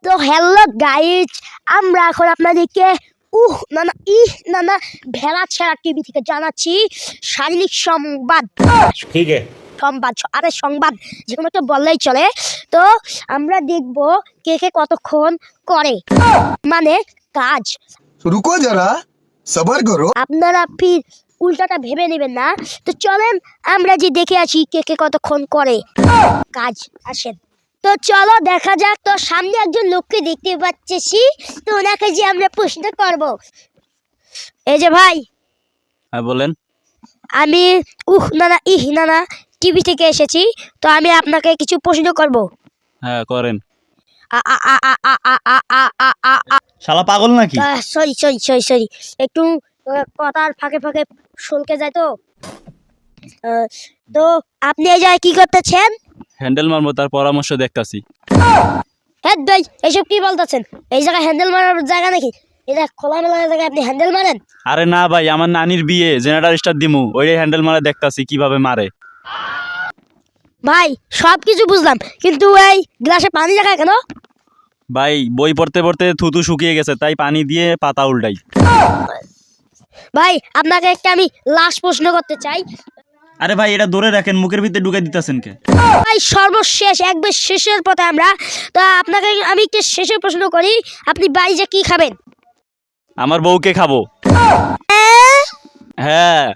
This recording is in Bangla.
তো হ্যালো গাইজ, আমরা এখন আপনাদেরকে ভেড়া ছেড়া টিভি থেকে জানাচ্ছি শারীরিক সংবাদ। ঠিক আছে, সংবাদ যে কোনো একটা বললেই চলে। তো আমরা দেখব কে কে কতক্ষণ করে, মানে কাজ। रुको जरा सबर करो। আপনারা ফির উল্টাটা ভেবে নেবেন না। তো চলেন আমরা যে দেখে আছি কে কে কতক্ষণ করে কাজ। আসেন তো চলো দেখা যাক। তো সামনে একজন লোককে দেখতে পাচ্ছি, তো ওনাকে যে আমরা প্রশ্ন করব। এই যে ভাই, হ্যাঁ বলেন। আমি নানা টিভি থেকে এসেছি, তো আমি আপনাকে কিছু প্রশ্ন করব। হ্যাঁ করেন। আ শালা পাগল নাকি? সরি একটু কথার ফাঁকে ফাঁকে শুনকে যায় তো। তো আপনি এই জায়গায় কি করতেছেন? হ্যান্ডেল মারবো, তার পরামর্শ দেখতাছি। হ্যাঁ ভাই, এইসব কি বলতেছেন? এই জায়গায় হ্যান্ডেল মারার জায়গা নাকি? এটা খোলামেলা জায়গায় আপনি হ্যান্ডেল মারেন? আরে না ভাই, আমার নানির বিয়ে, জেনারেটর স্টার দিমু, ওইটাই হ্যান্ডেল মারা দেখতাছি কিভাবে মারে। ভাই সব কিছু বুঝলাম, কিন্তু এই গ্লাসে পানি রাখা কেন? ভাই বই পড়তে পড়তে থুতু শুকিয়ে গেছে, তাই পানি দিয়ে পাতা উল্টাই। ভাই আপনাকে একটা আমি লাস্ট প্রশ্ন করতে চাই। আরে ভাই এটা ধরে রাখেন, মুখের ভিতরে ঢুকে দিতেছেন কে? ভাই সর্বশেষ একবার শেষের পথে আমরা, তো আপনাকে আমি একটা শেষের প্রশ্ন করি, আপনি বাড়ি যে কি খাবেন? আমার বউকে খাবো। হ্যাঁ।